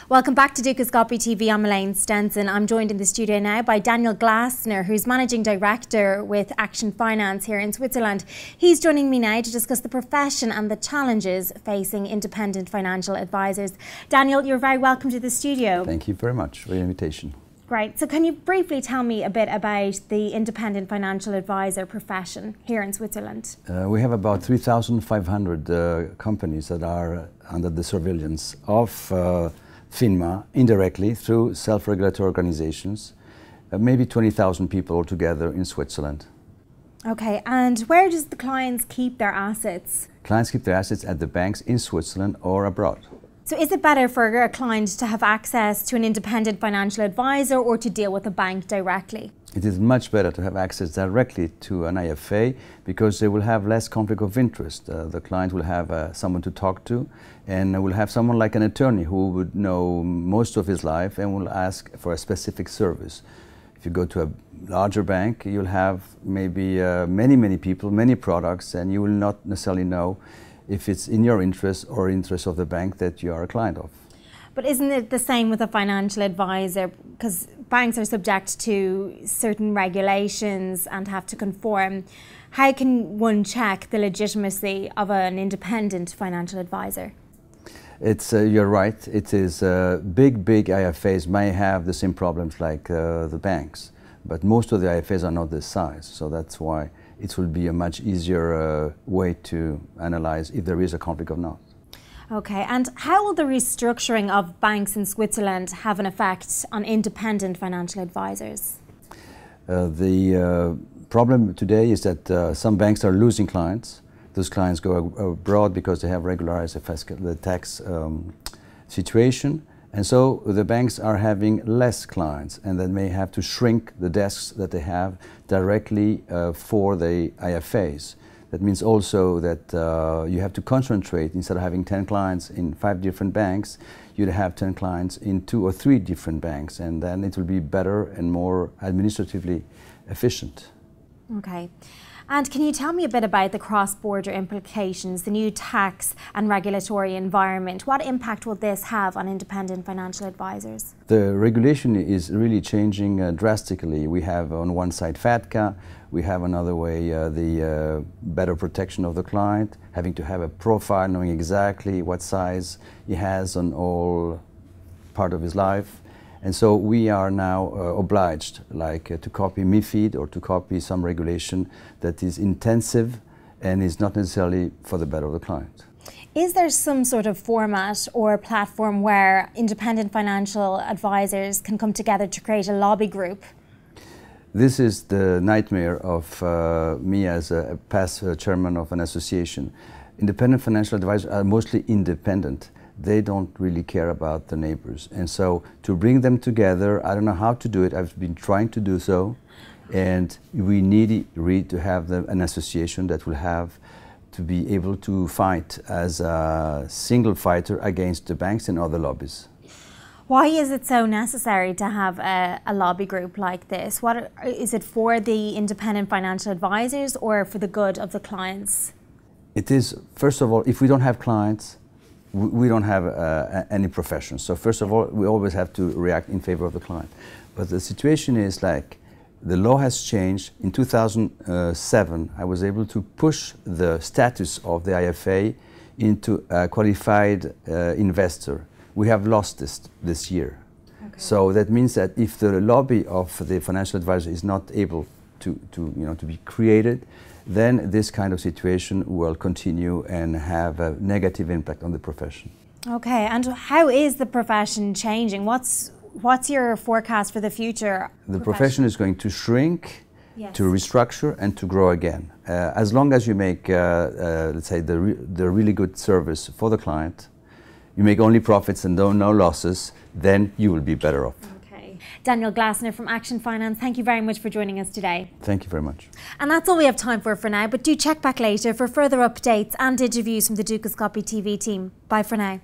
Welcome back to Dukascopy TV. I'm Elaine Stenson. I'm joined in the studio now by Daniel Glasner, who's Managing Director with Action Finance here in Switzerland. He's joining me now to discuss the profession and the challenges facing independent financial advisors. Daniel, you're very welcome to the studio. Thank you very much for the invitation. Great. So can you briefly tell me a bit about the independent financial advisor profession here in Switzerland? We have about 3,500 companies that are under the surveillance of FINMA indirectly through self-regulatory organizations, maybe 20,000 people altogether in Switzerland. Okay, and where does the clients keep their assets? Clients keep their assets at the banks in Switzerland or abroad. So is it better for a client to have access to an independent financial advisor or to deal with a bank directly? It is much better to have access directly to an IFA because they will have less conflict of interest. The client will have someone to talk to, and will have someone like an attorney who would know most of his life and will ask for a specific service. If you go to a larger bank, you'll have maybe many people, many products, and you will not necessarily know if it's in your interest or interest of the bank that you are a client of. But isn't it the same with a financial advisor? Because banks are subject to certain regulations and have to conform. How can one check the legitimacy of an independent financial advisor? You're right. It is big IFAs may have the same problems like the banks, but most of the IFAs are not this size. So that's why it will be a much easier way to analyze if there is a conflict or not. Okay, and how will the restructuring of banks in Switzerland have an effect on independent financial advisors? The problem today is that some banks are losing clients. Those clients go abroad because they have regularized the tax situation. And so the banks are having less clients, and they may have to shrink the desks that they have directly for the IFAs. That means also that you have to concentrate. Instead of having 10 clients in 5 different banks, you'd have 10 clients in 2 or 3 different banks, and then it will be better and more administratively efficient. Okay. And can you tell me a bit about the cross-border implications, the new tax and regulatory environment? What impact will this have on independent financial advisors? The regulation is really changing drastically. We have on one side FATCA, we have another way the better protection of the client, having to have a profile, knowing exactly what size he has on all part of his life. And so we are now obliged to copy MiFID or to copy some regulation that is intensive and is not necessarily for the better of the client. Is there some sort of format or platform where independent financial advisors can come together to create a lobby group? This is the nightmare of me as a past chairman of an association. Independent financial advisors are mostly independent. They don't really care about the neighbors. And so to bring them together, I don't know how to do it. I've been trying to do so. And we need really to have an association that will have to be able to fight as a single fighter against the banks and other lobbies. Why is it so necessary to have a lobby group like this? Is it for the independent financial advisors or for the good of the clients? It is, first of all, if we don't have clients, we don't have any profession. So first of all, we always have to react in favor of the client. But the situation is like, the law has changed. In 2007, I was able to push the status of the IFA into a qualified investor. We have lost this year. Okay. So that means that if the lobby of the financial advisor is not able to be created, then this kind of situation will continue and have a negative impact on the profession. Okay, and how is the profession changing? What's your forecast for the future? The profession is going to shrink, yes, to restructure and to grow again. As long as you make, let's say, the really good service for the client, you make only profits and no losses, then you will be better off. Daniel Glasner from Action Finance, thank you very much for joining us today. Thank you very much. And that's all we have time for now, but do check back later for further updates and interviews from the Dukascopy TV team. Bye for now.